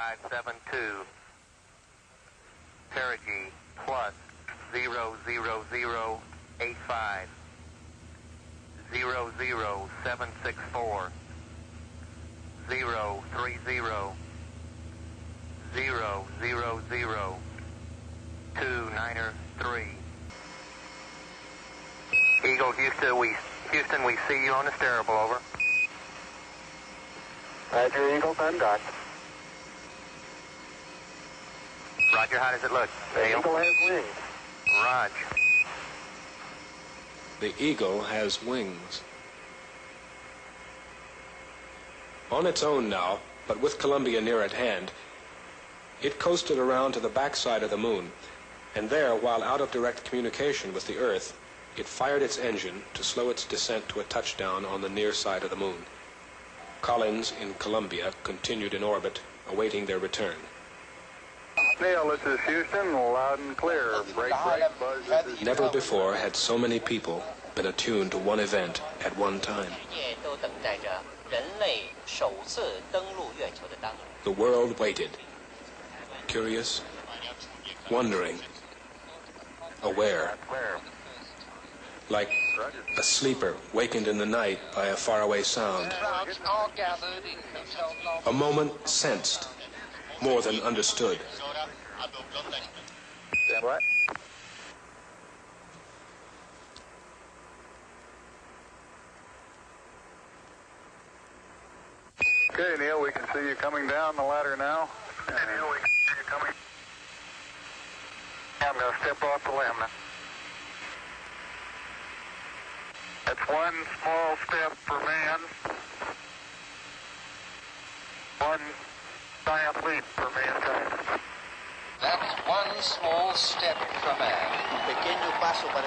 572. Perigee plus 00085. 00764. 030. 293. Eagle Houston, we see you on the steerable, over. Roger, Eagle, done. Roger, how does it look? The Eagle has wings. Roger. The Eagle has wings. On its own now, but with Columbia near at hand, it coasted around to the backside of the moon, and there, while out of direct communication with the Earth, it fired its engine to slow its descent to a touchdown on the near side of the moon. Collins in Columbia continued in orbit, awaiting their return. Neil, this is Houston, loud and clear. Break, buzz. Never before had so many people been attuned to one event at one time. The world waited, curious, wondering, aware, like a sleeper wakened in the night by a faraway sound. A moment sensed, more than understood. What? Okay, Neil, we can see you coming down the ladder now. Okay, Neil, we can see you coming. I'm going to step off the limb now. That's one small step for man, one giant leap for mankind. That's one small step for man,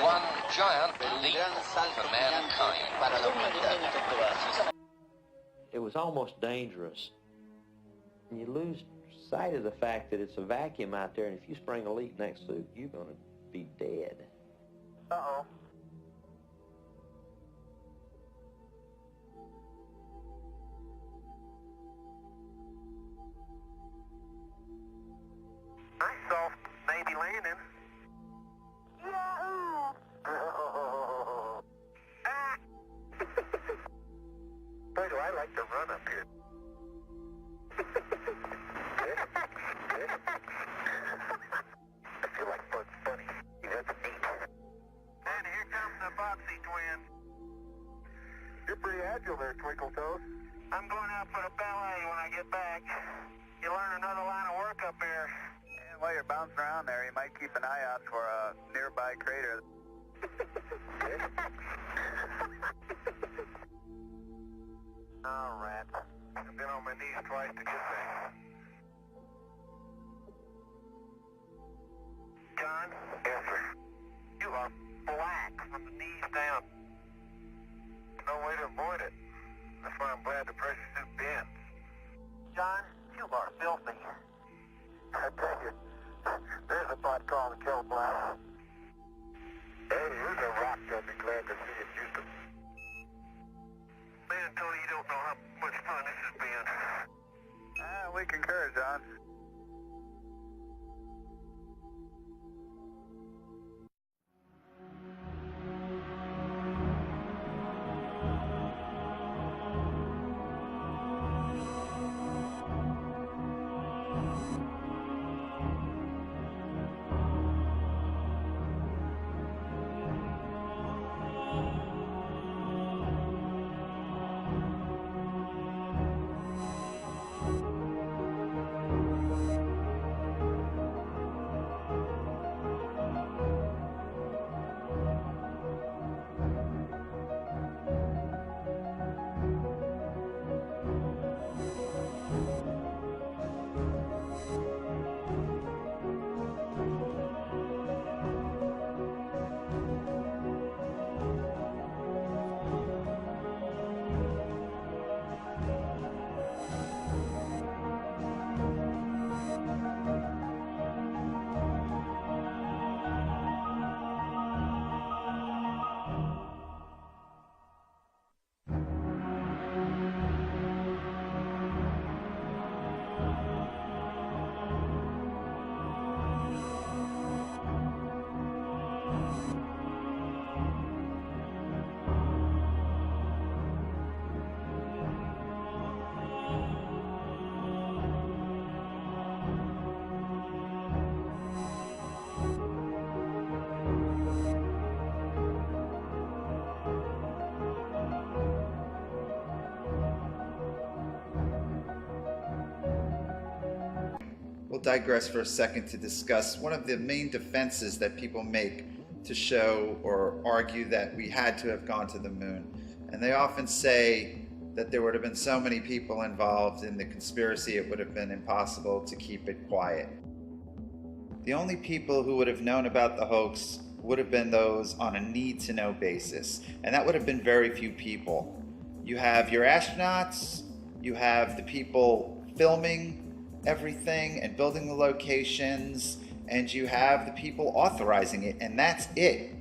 one giant leap for mankind. It was almost dangerous. You lose sight of the fact that it's a vacuum out there, and if you spring a leak next to it, you're going to be dead. Uh-oh. Nice soft Navy landing. Yahoo! Boy, do I like to run up here. I feel like Bugs Bunny. That's neat. And here comes the Boxy twins. You're pretty agile there, Twinkle Toes. I'm going out for the ballet when I get back. You learn another line of work up here. And while you're bouncing around there, you might keep an eye out for a nearby crater. Oh, rat. I've been on my knees twice to get there. John? Yes, sir. You are black from the knees down. No way to avoid it. That's why I'm glad the pressure suit bends. John, you are filthy. I tell you, there's a pot called the Kill Blast. Hey, here's a rock I'll be glad to see in Houston. Man, Tony, you don't know how much fun this has been. We concur, John. digress for a second to discuss one of the main defenses that people make to show or argue that we had to have gone to the moon. And they often say that there would have been so many people involved in the conspiracy it would have been impossible to keep it quiet. The only people who would have known about the hoax would have been those on a need-to-know basis, and that would have been very few people. You have your astronauts, you have the people filming everything and building the locations, and you have the people authorizing it, and that's it.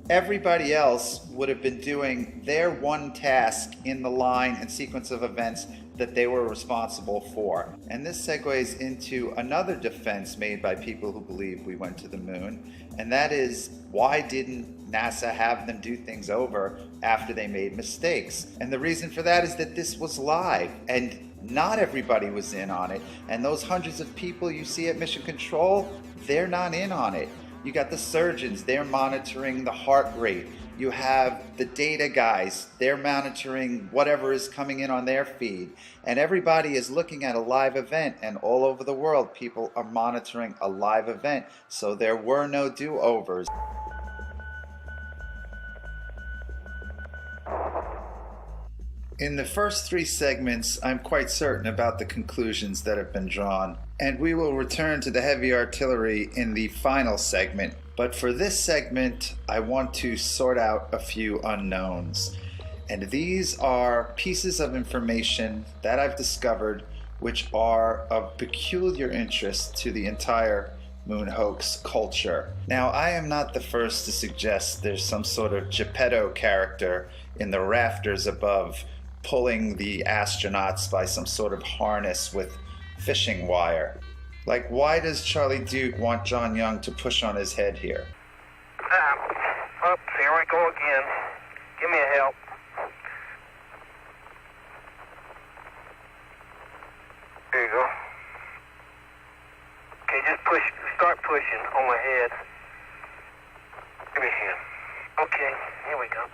Everybody else would have been doing their one task in the line and sequence of events that they were responsible for. And this segues into another defense made by people who believe we went to the moon, and that is, why didn't NASA have them do things over after they made mistakes? And the reason for that is that this was live, and not everybody was in on it. And those hundreds of people you see at Mission Control, they're not in on it. You got the surgeons, they're monitoring the heart rate. You have the data guys, they're monitoring whatever is coming in on their feed. And everybody is looking at a live event, and all over the world people are monitoring a live event. So there were no do-overs. In the first three segments, I'm quite certain about the conclusions that have been drawn, and we will return to the heavy artillery in the final segment. But for this segment, I want to sort out a few unknowns. And these are pieces of information that I've discovered which are of peculiar interest to the entire moon hoax culture. Now, I am not the first to suggest there's some sort of Geppetto character in the rafters above, pulling the astronauts by some sort of harness with fishing wire. Like, why does Charlie Duke want John Young to push on his head here? Oops, here we go again. Give me a help. There you go. Okay, just push, start pushing on my head. Give me a hand. Okay, here we go.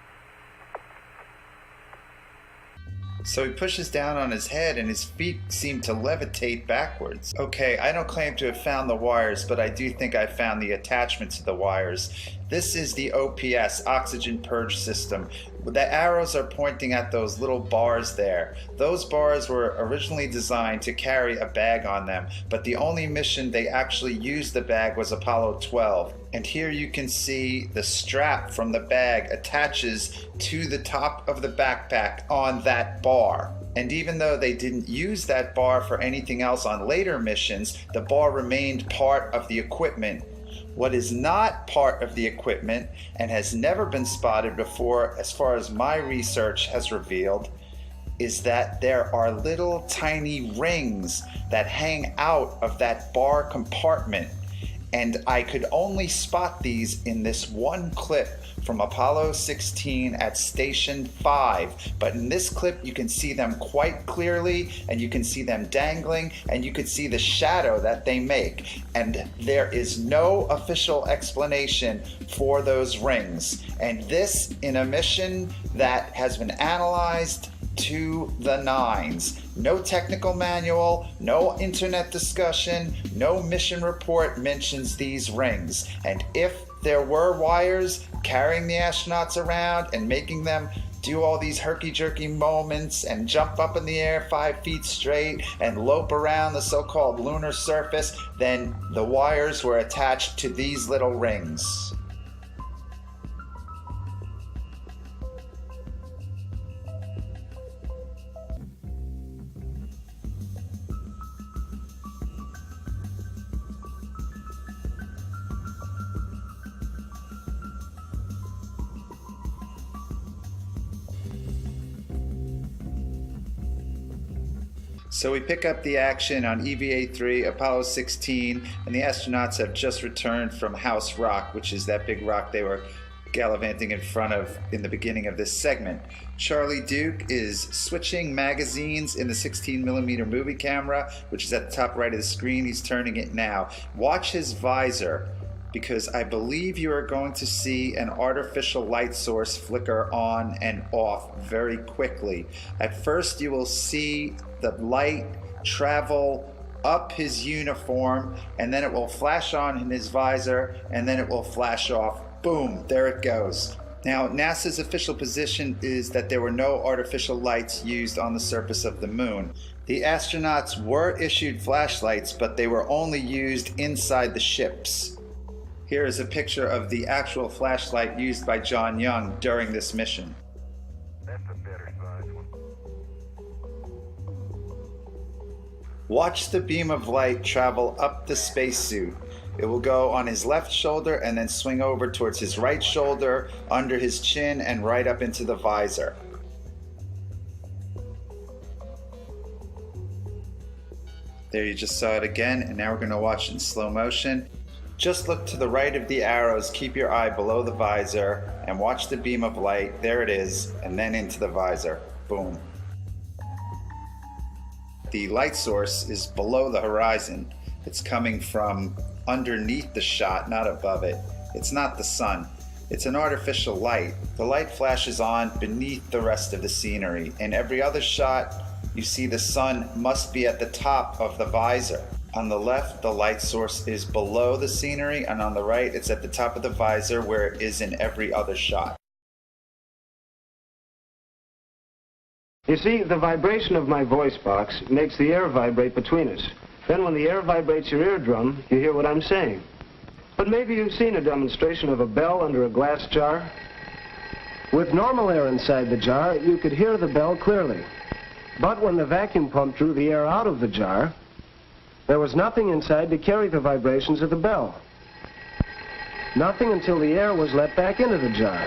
So he pushes down on his head and his feet seem to levitate backwards. Okay, I don't claim to have found the wires, but I do think I found the attachment to the wires. This is the OPS, oxygen purge system. The arrows are pointing at those little bars there. Those bars were originally designed to carry a bag on them, but the only mission they actually used the bag was Apollo 12. And here you can see the strap from the bag attaches to the top of the backpack on that bar. And even though they didn't use that bar for anything else on later missions, the bar remained part of the equipment. What is not part of the equipment and has never been spotted before, as far as my research has revealed, is that there are little tiny rings that hang out of that bar compartment. And I could only spot these in this one clip from Apollo 16 at Station 5. But in this clip, you can see them quite clearly, and you can see them dangling, and you can see the shadow that they make. And there is no official explanation for those rings. And this in a mission that has been analyzed to the nines. No technical manual, no internet discussion, no mission report mentions these rings. And if there were wires carrying the astronauts around and making them do all these herky-jerky moments and jump up in the air 5 feet straight and lope around the so-called lunar surface, then the wires were attached to these little rings. So we pick up the action on EVA-3, Apollo 16, and the astronauts have just returned from House Rock, which is that big rock they were gallivanting in front of in the beginning of this segment. Charlie Duke is switching magazines in the 16mm movie camera, which is at the top right of the screen. He's turning it now. Watch his visor, because I believe you are going to see an artificial light source flicker on and off very quickly. At first you will see the light travel up his uniform, and then it will flash on in his visor, and then it will flash off. Boom, there it goes. Now, NASA's official position is that there were no artificial lights used on the surface of the moon. The astronauts were issued flashlights, but they were only used inside the ships. Here is a picture of the actual flashlight used by John Young during this mission. That's a better size one. Watch the beam of light travel up the spacesuit. It will go on his left shoulder and then swing over towards his right shoulder, under his chin, and right up into the visor. There, you just saw it again, and now we're going to watch it in slow motion. Just look to the right of the arrows, keep your eye below the visor, and watch the beam of light. There it is, and then into the visor. Boom. The light source is below the horizon. It's coming from underneath the shot, not above it. It's not the sun. It's an artificial light. The light flashes on beneath the rest of the scenery. In every other shot, you see the sun must be at the top of the visor. On the left, the light source is below the scenery, and on the right, it's at the top of the visor where it is in every other shot. You see, the vibration of my voice box makes the air vibrate between us. Then when the air vibrates your eardrum, you hear what I'm saying. But maybe you've seen a demonstration of a bell under a glass jar. With normal air inside the jar, you could hear the bell clearly. But when the vacuum pump drew the air out of the jar, there was nothing inside to carry the vibrations of the bell. Nothing until the air was let back into the jar.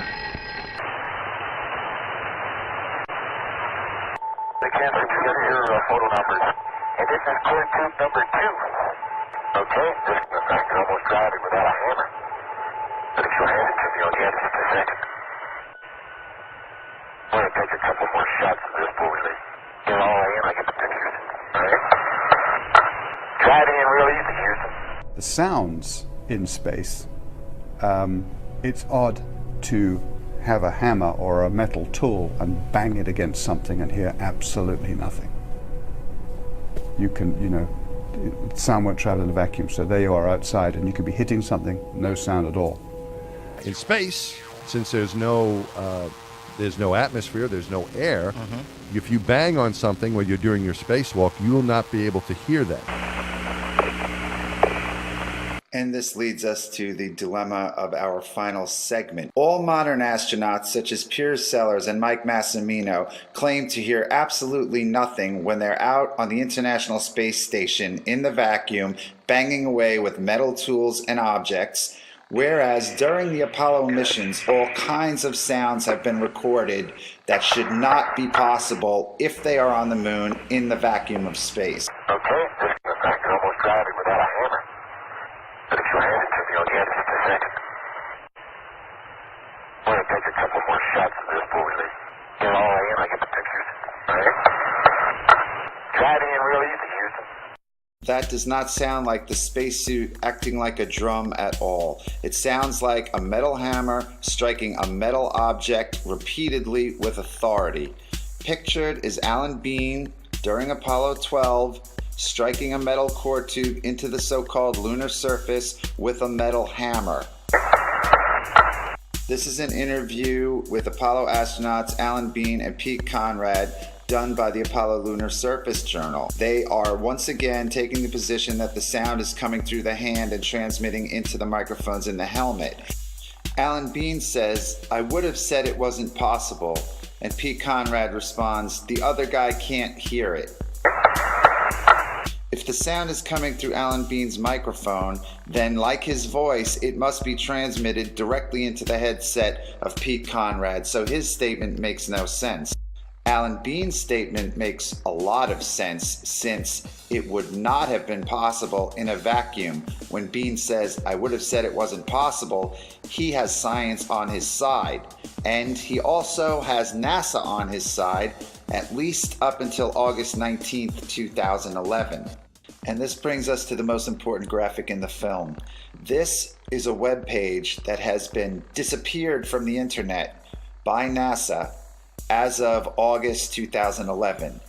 The captain together your photo numbers. And this is core tube number 2. Okay, just the fact you're almost driving without a hammer. But if you'll hand it to me, I'll get it in a second. I'm going to take a couple more shots of this before we leave. Get all in, I get the pictures. Alright? Driving in real easy, Houston. The sounds in space, it's odd to have a hammer or a metal tool and bang it against something and hear absolutely nothing. You can, sound won't travel in a vacuum, so there you are outside and you could be hitting something, no sound at all. In space, since there's no atmosphere, there's no air, if you bang on something while you're doing your spacewalk, you will not be able to hear that. And this leads us to the dilemma of our final segment. All modern astronauts, such as Piers Sellers and Mike Massimino, claim to hear absolutely nothing when they're out on the International Space Station in the vacuum, banging away with metal tools and objects, whereas during the Apollo missions, all kinds of sounds have been recorded that should not be possible if they are on the moon in the vacuum of space. Okay, just the fact you're almost driving without a hammer. But if you'll hand it to me, I'll get it in a second. I'm going to take a couple more shots of this before we leave. Get all in, I get the pictures. Alright? Driving in real easy, Houston. That does not sound like the spacesuit acting like a drum at all. It sounds like a metal hammer striking a metal object repeatedly with authority. Pictured is Alan Bean during Apollo 12 striking a metal core tube into the so-called lunar surface with a metal hammer. This is an interview with Apollo astronauts Alan Bean and Pete Conrad done by the Apollo Lunar Surface Journal. They are once again taking the position that the sound is coming through the hand and transmitting into the microphones in the helmet. Alan Bean says, "I would have said it wasn't possible," and Pete Conrad responds, "The other guy can't hear it." If the sound is coming through Alan Bean's microphone, then like his voice, it must be transmitted directly into the headset of Pete Conrad, so his statement makes no sense. Alan Bean's statement makes a lot of sense, since it would not have been possible in a vacuum. When Bean says, "I would have said it wasn't possible," he has science on his side. And he also has NASA on his side, at least up until August 19th, 2011. And this brings us to the most important graphic in the film. This is a web page that has been disappeared from the internet by NASA as of August 2011.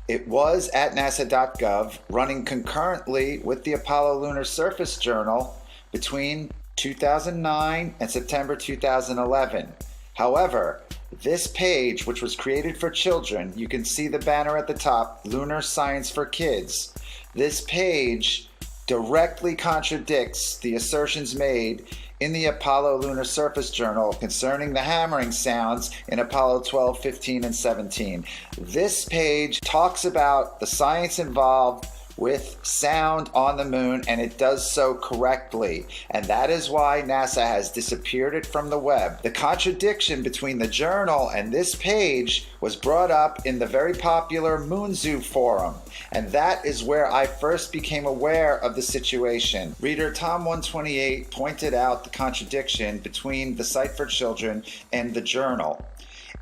It was at nasa.gov, running concurrently with the Apollo Lunar Surface Journal between 2009 and September 2011. However, this page, which was created for children, you can see the banner at the top, Lunar Science for Kids. This page directly contradicts the assertions made in the Apollo Lunar Surface Journal concerning the hammering sounds in Apollo 12, 15, and 17. This page talks about the science involved with sound on the moon, and it does so correctly. And that is why NASA has disappeared it from the web. The contradiction between the journal and this page was brought up in the very popular Moon Zoo forum, and that is where I first became aware of the situation. Reader Tom128 pointed out the contradiction between the site for children and the journal,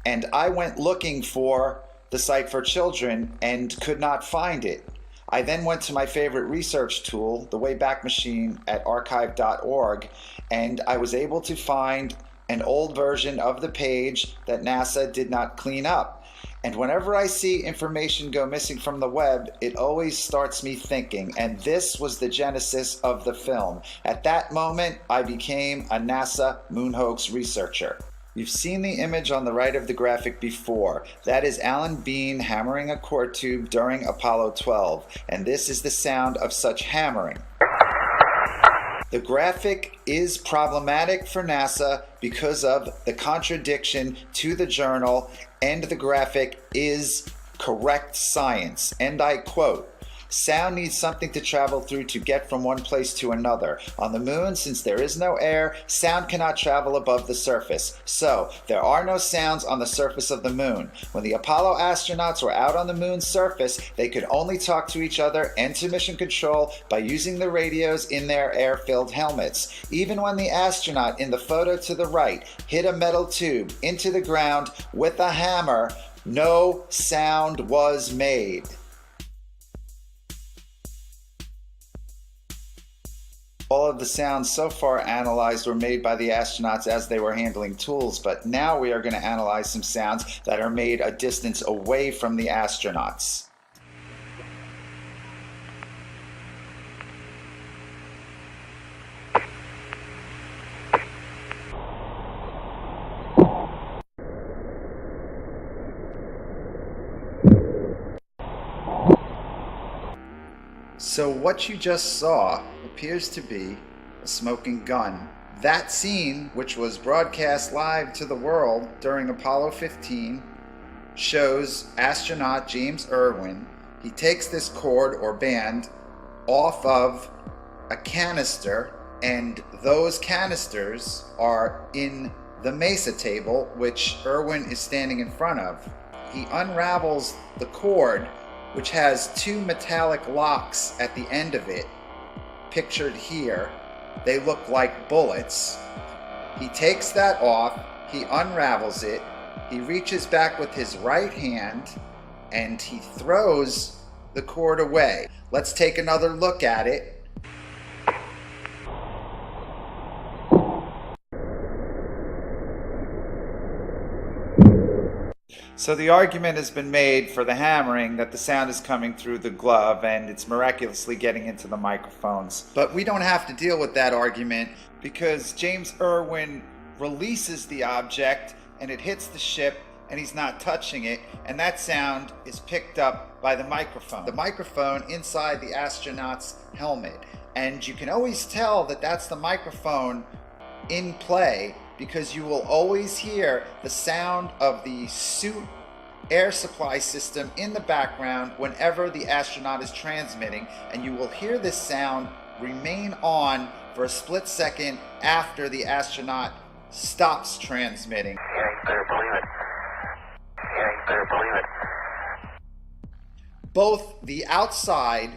and I went looking for the site for children and could not find it. I then went to my favorite research tool, the Wayback Machine at archive.org, and I was able to find an old version of the page that NASA did not clean up. And whenever I see information go missing from the web, it always starts me thinking, and this was the genesis of the film. At that moment, I became a NASA moon hoax researcher. You've seen the image on the right of the graphic before. That is Alan Bean hammering a core tube during Apollo 12, and this is the sound of such hammering. The graphic is problematic for NASA because of the contradiction to the journal, and the graphic is correct science. And I quote, "Sound needs something to travel through to get from one place to another. On the moon, since there is no air, sound cannot travel above the surface. So, there are no sounds on the surface of the moon. When the Apollo astronauts were out on the moon's surface, they could only talk to each other and to mission control by using the radios in their air-filled helmets. Even when the astronaut in the photo to the right hit a metal tube into the ground with a hammer, no sound was made." All of the sounds so far analyzed were made by the astronauts as they were handling tools, but now we are going to analyze some sounds that are made a distance away from the astronauts. So what you just saw appears to be a smoking gun. That scene, which was broadcast live to the world during Apollo 15, shows astronaut James Irwin. He takes this cord or band off of a canister, and those canisters are in the mesa table, which Irwin is standing in front of. He unravels the cord, which has two metallic locks at the end of it, pictured here. They look like bullets. He takes that off, he unravels it, he reaches back with his right hand, and he throws the cord away. Let's take another look at it. So the argument has been made for the hammering that the sound is coming through the glove and it's miraculously getting into the microphones. But we don't have to deal with that argument because James Irwin releases the object and it hits the ship and he's not touching it, and that sound is picked up by the microphone inside the astronaut's helmet. And you can always tell that that's the microphone in play because you will always hear the sound of the suit air supply system in the background whenever the astronaut is transmitting, and you will hear this sound remain on for a split second after the astronaut stops transmitting. Yeah, you better believe it. Yeah, you better believe it. Both the outside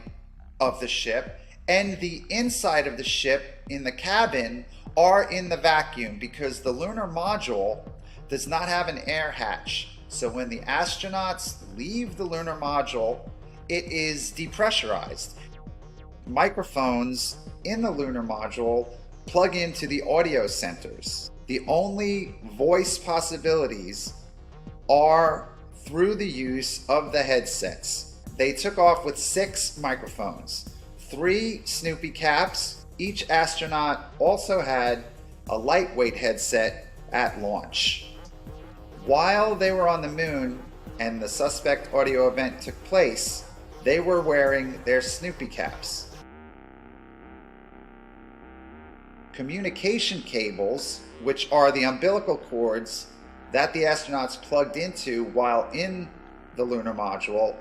of the ship and the inside of the ship in the cabin are in the vacuum because the lunar module does not have an air hatch. So when the astronauts leave the lunar module, it is depressurized. Microphones in the lunar module plug into the audio centers. The only voice possibilities are through the use of the headsets. they took off with 6 microphones, 3 Snoopy caps. Each astronaut also had a lightweight headset at launch. While they were on the moon and the suspect audio event took place, they were wearing their Snoopy caps. Communication cables, which are the umbilical cords that the astronauts plugged into while in the lunar module,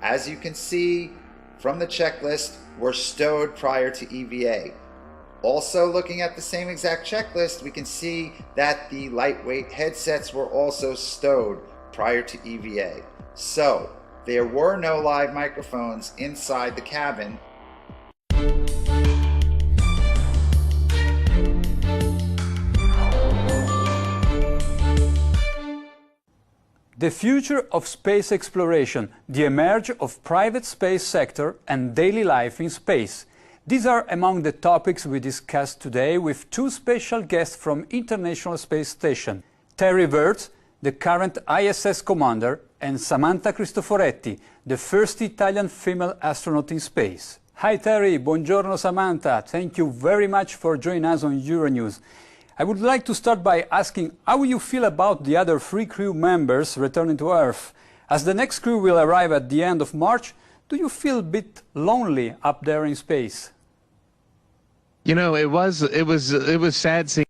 as you can see from the checklist, were stowed prior to EVA. Also, looking at the same exact checklist, we can see that the lightweight headsets were also stowed prior to EVA. So, there were no live microphones inside the cabin. The future of space exploration, the emergence of private space sector and daily life in space. These are among the topics we discussed today with 2 special guests from International Space Station, Terry Virts, the current ISS commander, and Samantha Cristoforetti, the first Italian female astronaut in space. Hi Terry, buongiorno Samantha, thank you very much for joining us on Euronews. I would like to start by asking how you feel about the other 3 crew members returning to Earth. As the next crew will arrive at the end of March, do you feel a bit lonely up there in space? You know, it was sad seeing.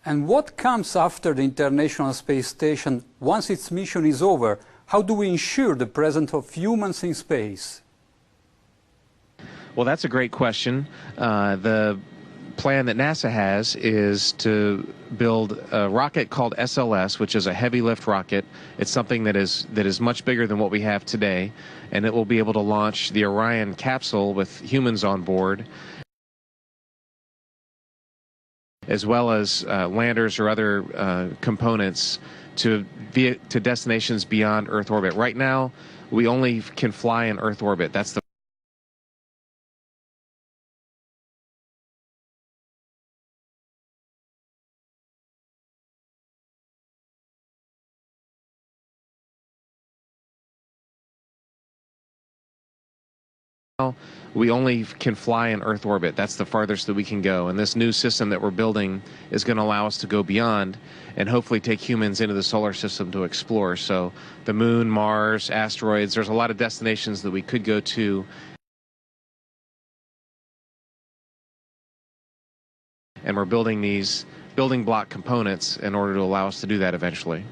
And what comes after the International Space Station once its mission is over? How do we ensure the presence of humans in space? Well, that's a great question. The plan that NASA has is to build a rocket called SLS, which is a heavy lift rocket. It's something that is much bigger than what we have today, and it will be able to launch the Orion capsule with humans on board, as well as landers or other components to destinations beyond Earth orbit. Right now, we only can fly in Earth orbit. That's the we only can fly in Earth orbit. That's the farthest that we can go. And this new system that we're building is going to allow us to go beyond and hopefully take humans into the solar system to explore. So the moon, Mars, asteroids, there's a lot of destinations that we could go to. And we're building these building block components in order to allow us to do that eventually.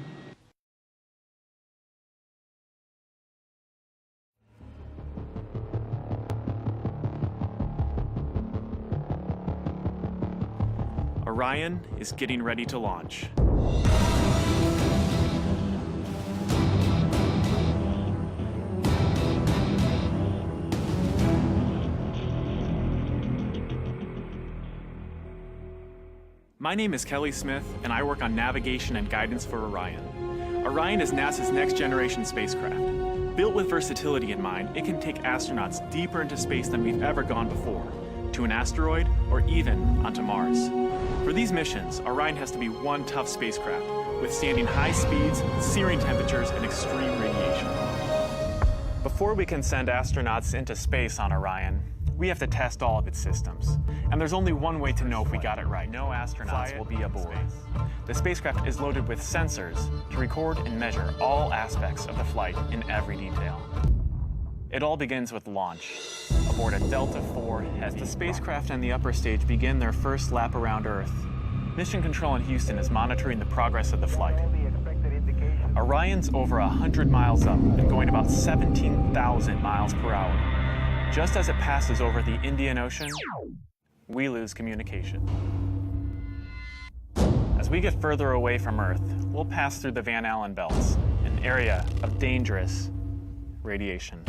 Orion is getting ready to launch. My name is Kelly Smith, and I work on navigation and guidance for Orion. Orion is NASA's next-generation spacecraft. Built with versatility in mind, it can take astronauts deeper into space than we've ever gone before, to an asteroid or even onto Mars. For these missions, Orion has to be one tough spacecraft, withstanding high speeds, searing temperatures, and extreme radiation. Before we can send astronauts into space on Orion, we have to test all of its systems. And there's only one way to know if we got it right. No astronauts will be aboard. The spacecraft is loaded with sensors to record and measure all aspects of the flight in every detail. It all begins with launch, aboard a Delta IV as the spacecraft and the upper stage begin their first lap around Earth. Mission Control in Houston is monitoring the progress of the flight. Orion's over 100 miles up and going about 17,000 miles per hour. Just as it passes over the Indian Ocean, we lose communication. As we get further away from Earth, we'll pass through the Van Allen belts, an area of dangerous radiation.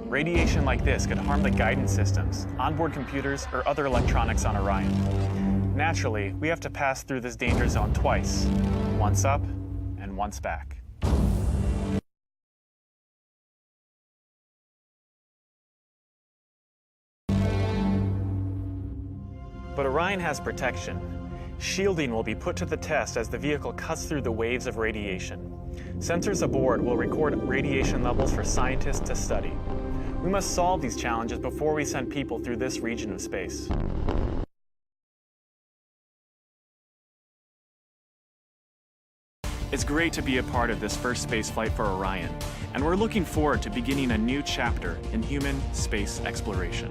Radiation like this could harm the guidance systems, onboard computers, or other electronics on Orion. Naturally, we have to pass through this danger zone twice. Once up and once back. But Orion has protection. Shielding will be put to the test as the vehicle cuts through the waves of radiation. Sensors aboard will record radiation levels for scientists to study. We must solve these challenges before we send people through this region of space. It's great to be a part of this first space flight for Orion, and we're looking forward to beginning a new chapter in human space exploration.